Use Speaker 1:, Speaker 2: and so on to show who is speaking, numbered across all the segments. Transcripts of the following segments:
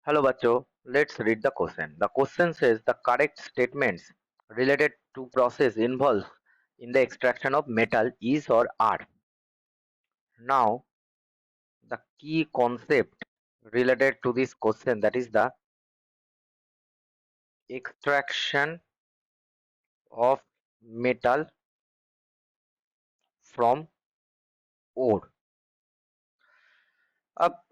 Speaker 1: Hello, Bacho. Let's read the question. The question says the correct statements related to process involved in the extraction of metal is or are. Now, the key concept related to this question, that is the extraction of metal from ore. अब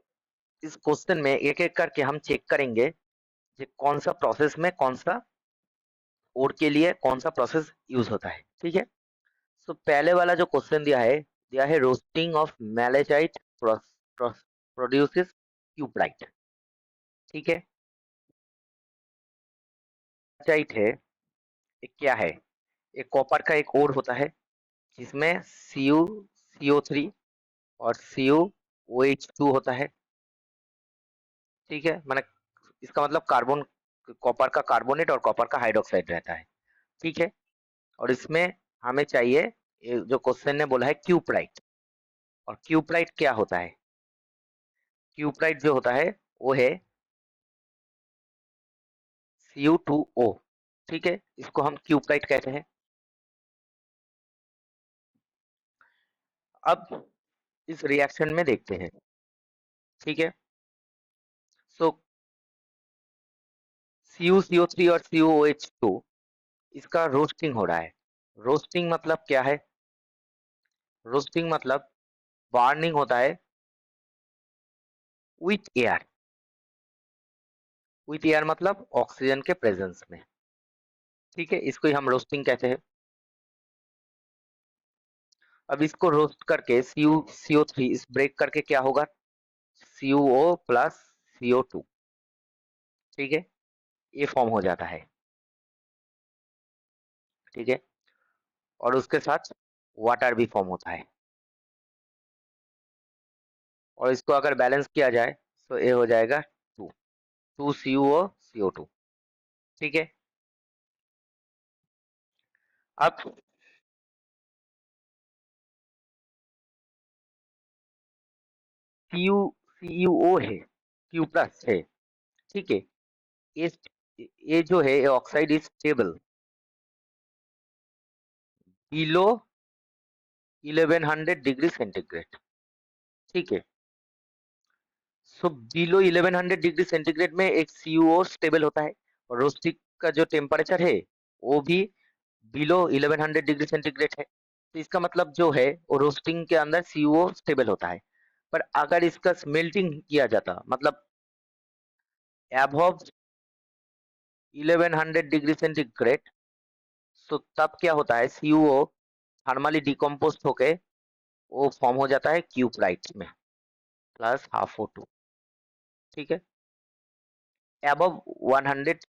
Speaker 1: इस question में एक एक करके हम check करेंगे कि कौन सा प्रोसेस में कौन सा ओर के लिए कौन सा प्रोसेस यूज होता है. ठीक है. सो पहले वाला जो क्वेश्चन दिया है रोस्टिंग ऑफ मैलेजाइट प्रोड्यूसेस क्यूप्राइट. ठीक है. मैलेजाइट है, एक क्या है, एक कॉपर का एक ओर होता है जिसमें CO3 और CuOH2 होता है. ठीक है. मैंने इसका मतलब कार्बन, कॉपर का कार्बोनेट और कॉपर का हाइड्रोक्साइड रहता है. ठीक है. और इसमें हमें चाहिए, जो क्वेश्चन ने बोला है क्यूप्राइट. और क्यूप्राइट क्या होता है? क्यूप्राइट जो होता है वो है Cu2O. ठीक है. इसको हम क्यूप्राइट कहते हैं. अब इस रिएक्शन में देखते हैं. ठीक है. सो CuCO3 और CuOH2, इसका रोस्टिंग हो रहा है. रोस्टिंग मतलब क्या है? रोस्टिंग मतलब बर्निंग होता है विथ एयर. विथ एयर मतलब ऑक्सीजन के प्रेजेंस में. ठीक है. इसको ही हम रोस्टिंग कहते हैं. अब इसको रोस्ट करके CO3 इस ब्रेक करके क्या होगा? CuO plus CO2. ठीक है. ये फॉर्म हो जाता है. ठीक है. और उसके साथ वाटर भी फॉर्म होता है. और इसको अगर बैलेंस किया जाए तो ये हो जाएगा 2 CuO CO2. ठीक है. अब CuO है, Q प्लस है. ठीक है. ये ये जो है ये oxide is stable below 1100 degree centigrade. ठीक है. सो बिलो 1100 डिग्री सेंटीग्रेड में एक CuO स्टेबल होता है. और रोस्टिक का जो टेम्परेचर है वो भी बिलो 1100 डिग्री सेंटीग्रेड है. तो इसका मतलब जो है वो रोस्टिंग के अंदर CuO स्टेबल होता है. पर अगर इसका स्मेल्टिंग किया जाता, मतलब अबव 1100 डिग्री सेंटीग्रेड, तो तब क्या होता है, CuO थर्मली डिकम्पोज होके वो फॉर्म हो जाता है क्यूप्राइट में प्लस हाफ O2. ठीक है. अबव 100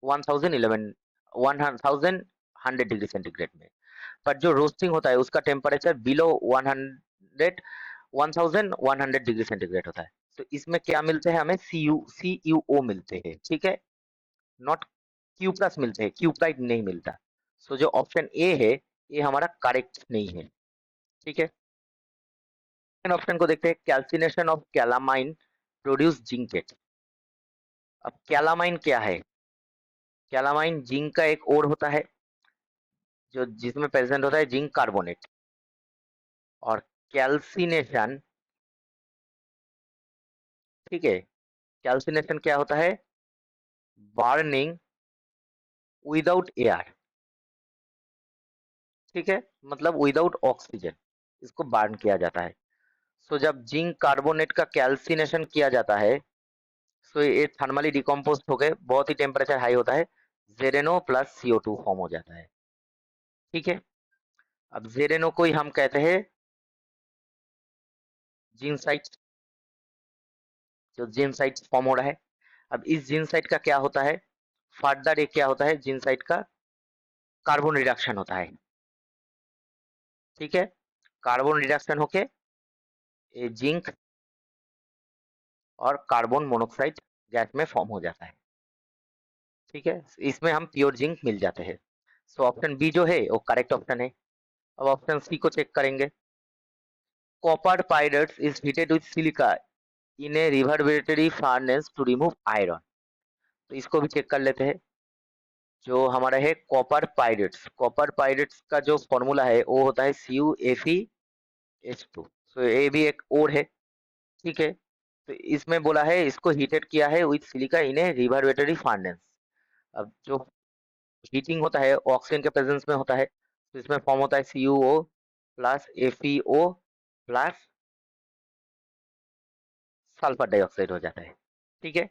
Speaker 1: 1011 1100 डिग्री सेंटीग्रेड में. पर जो रोस्टिंग होता है उसका टेम्परेचर बिलो 1100 डिग्री सेंटीग्रेड होता है. तो इसमें क्या मिलते हैं हमें? CuO मिलते हैं. ठीक है. नॉट Q प्लस मिलते हैं, क्यूप्राइट नहीं मिलता. सो जो ऑप्शन ए है ये हमारा करेक्ट नहीं है. ठीक है. ऑप्शन को देखते हैं. Calcination of calamine produce zincate. अब कैलामाइन क्या है? कैलामाइन जिंक का एक ओर होता है जो जिसमें प्रेजेंट होता है जिंक कार्बोनेट. और कैल्सिनेशन, ठीक है, कैल्सिनेशन क्या होता है? Burning without air. ठीक है. मतलब विदाउट ऑक्सीजन इसको बर्न किया जाता है. सो जब जिंक कार्बोनेट का कैल्सिनेशन किया जाता है सो ये थर्मली डिकम्पोज होकर बहुत ही टेम्परेचर हाई होता है, जेरेनो प्लस CO2 फॉर्म हो जाता है. ठीक है. अब जेरेनो को ही हम कहते हैं जिनसाइट. जो जिनसाइट फॉर्म हो रहा है. अब इस जिनसाइट का क्या होता है? फर्दर एक क्या होता है, जिनसाइट का कार्बन रिडक्शन होता है. ठीक है. कार्बन रिडक्शन होके ये जिंक और कार्बन मोनोक्साइड गैस में फॉर्म हो जाता है. ठीक है. इसमें हम प्योर जिंक मिल जाते हैं. सो ऑप्शन बी जो है वो करेक्ट ऑप्शन है. अब ऑप्शन सी को चेक करेंगे. Copper pyrites is heated with silica in a reverberatory furnace to remove iron. तो इसको भी चेक कर लेते हैं। जो हमारा है कॉपर पायरेट्स का जो फॉर्मूला है वो होता है CuFeH2। सो ये भी एक और है, ठीक है। तो इसमें बोला है इसको हीटेड किया है with silica in a reverberatory furnace. अब जो हीटिंग होता है ऑक्सीजन के प्रेजेंस में होता है, तो इसमें फॉर्म होता है CuO plus FeO plus sulphur dioxide हो जाता है, ठीक है।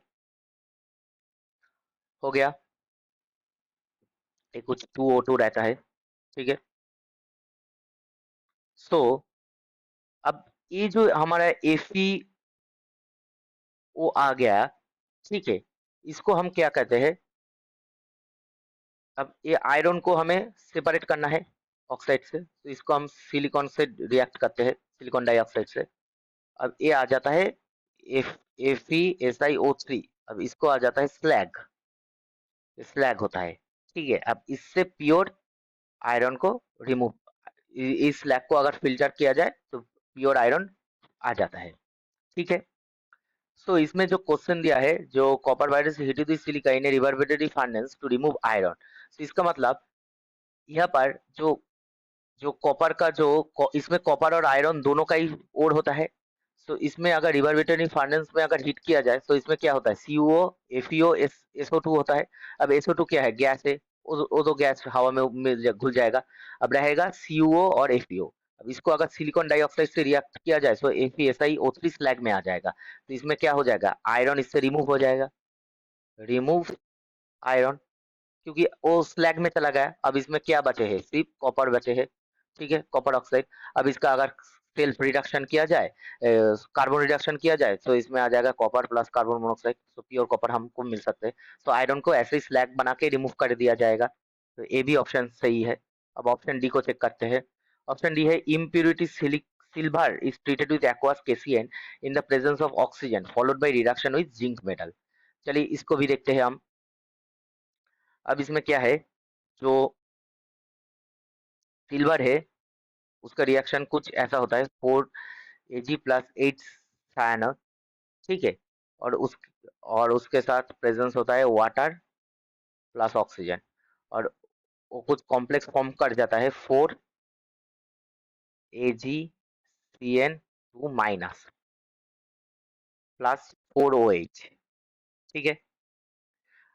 Speaker 1: हो गया। ये कुछ 2O2 रहता है, ठीक है। सो अब ये जो हमारा FeO आ गया, ठीक है। इसको हम क्या कहते हैं, अब ये आयरन को हमें सेपरेट करना है ऑक्साइड से, तो इसको हम सिलिकॉन से रिएक्ट करते हैं, सिलिकॉन डाइऑक्साइड से। अब ये आ जाता है FeSiO3। अब इसको आ जाता है स्लैग होता है, ठीक है। अब इससे प्योर आयरन को रिमूव, इस स्लैग को अगर फिल्टर किया जाए तो प्योर आयरन आ जाता है, ठीक है। सो इसमें जो क्वेश्चन दिया है, जो copper pyrites heated with silica in a reverberatory furnace to remove iron, तो इसका मतलब यहाँ पर जो जो कॉपर का जो इसमें कॉपर और आयरन दोनों का ही ओर होता है। तो इसमें अगर रिवर्बरेटरी फर्नेस में अगर हीट किया जाए तो इसमें क्या होता है, CuO FeO SO2 होता है। अब SO2 क्या है, गैस है, वो तो गैस हवा में घुल जाएगा। अब रहेगा CuO और FeO। अब इसको अगर सिलिकॉन डाइऑक्साइड से रिएक्ट किया जाए तो FeSiO3 स्लैग में आ जाएगा। तो इसमें क्या हो जाएगा, आयरन इससे रिमूव हो जाएगा, रिमूव आयरन, क्योंकि वो स्लैग में चला गया। अब इसमें क्या बचे हैं, सिर्फ कॉपर बचे हैं, ठीक है, कॉपर ऑक्साइड। अब इसका अगर सेल्फ रिडक्शन किया जाए, कार्बन रिडक्शन किया जाए, तो इसमें आ जाएगा कॉपर प्लस कार्बन मोनोऑक्साइड, तो प्योर कॉपर हमको मिल सकते हैं। तो आयरन को ऐसे ही स्लैग बना के रिमूव कर दिया जाएगा। तो ए भी ऑप्शन सही है। अब ऑप्शन डी को चेक करते हैं। ऑप्शन डी है impurity silver is treated with aqueous KCN in the presence of oxygen followed by reduction with zinc metal. चलिए इसको भी देखते हैं हम। अब इसमें क्या है, जो सिल्वर है उसका रिएक्शन कुछ ऐसा होता है, 4Ag प्लस 8 साइनर, ठीक है। और उस और उसके साथ प्रेजेंस होता है वाटर प्लस ऑक्सीजन, और वो कुछ कॉम्प्लेक्स फॉर्म कर जाता है 4AgCN2 माइनस प्लस 4OH, ठीक है।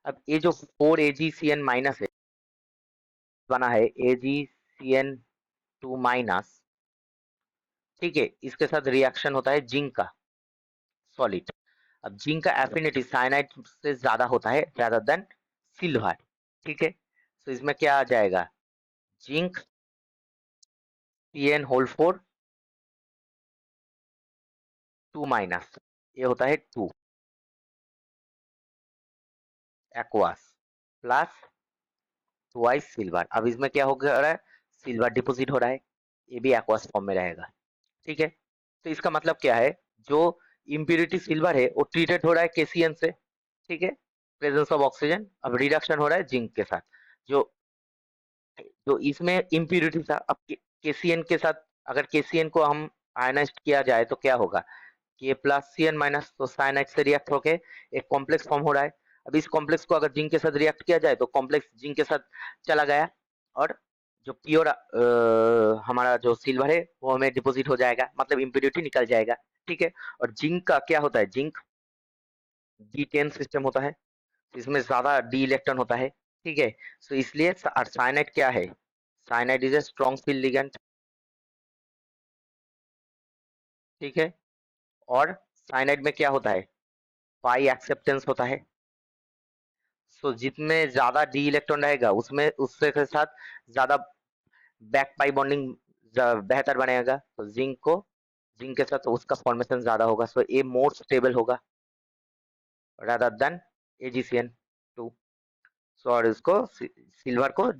Speaker 1: अब ये जो 4AgCN माइनस है, बना है AgCN2 माइनस, ठीक है। इसके साथ रिएक्शन होता है जिंक का सॉलिड। अब जिंक का एफिनिटी साइनाइड से ज्यादा होता है rather देन सिल्वर, ठीक है। तो इसमें क्या आ जाएगा, जिंक CN होल 4 2 माइनस, ये होता है 2 एक्वास प्लस ट्वाइस सिल्वर। अब इसमें क्या हो रहा है, सिल्वर डिपोजिट हो रहा है, ये भी एक्वास फॉर्म में रहेगा, ठीक है। तो इसका मतलब क्या है, जो इम्प्योरिटी सिल्वर है वो ट्रीटेड हो रहा है KCN से, ठीक है, प्रेजेंस ऑफ ऑक्सीजन। अब रिडक्शन हो रहा है जिंक के साथ। जो जो इसमें इम्प्योरिटी था, अब KCN के साथ अगर KCN को हम आयनाइज किया जाए तो क्या होगा, K प्लस CN माइनस, तो साइनाइड से रिएक्ट होके एक कॉम्प्लेक्स फॉर्म हो रहा है। अब इस कॉम्प्लेक्स को अगर जिंक के साथ रिएक्ट किया जाए तो कॉम्प्लेक्स जिंक के साथ चला गया, और जो प्योर हमारा जो सिल्वर है वो हमें डिपोजिट हो जाएगा, मतलब इम्प्योरिटी निकल जाएगा, ठीक है। और जिंक का क्या होता है, जिंक D10 सिस्टम होता है, इसमें ज्यादा डी इलेक्ट्रॉन होता है, ठीक है। तो इसलिए साइनाइड क्या है, cyanide is a strong field ligand, ठीक है। और साइनाइड में क्या होता है, पाई एक्सेप्टेंस होता है। सो जितने ज्यादा डी इलेक्ट्रॉन रहेगा उसमें उससे के साथ ज्यादा बैक पाई बॉन्डिंग बेहतर बनेगा। तो जिंक के साथ तो उसका फॉर्मेशन ज्यादा होगा, सो ए मोर स्टेबल होगा रादर देन AgCN2। सो और इसको सिल्वर को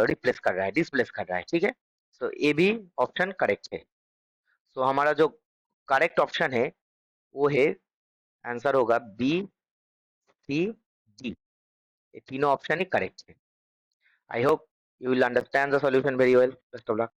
Speaker 1: रिप्लेस कर रहा है, डिस्प्लेस कर रहा है, ठीक है। सो ए भी ऑप्शन करेक्ट है। सो हमारा जो करेक्ट ऑप्शन है वो है, आंसर होगा BCD। ये तीनों ऑप्शन ही करेक्ट है। I hope you will understand the solution very well. Best of luck.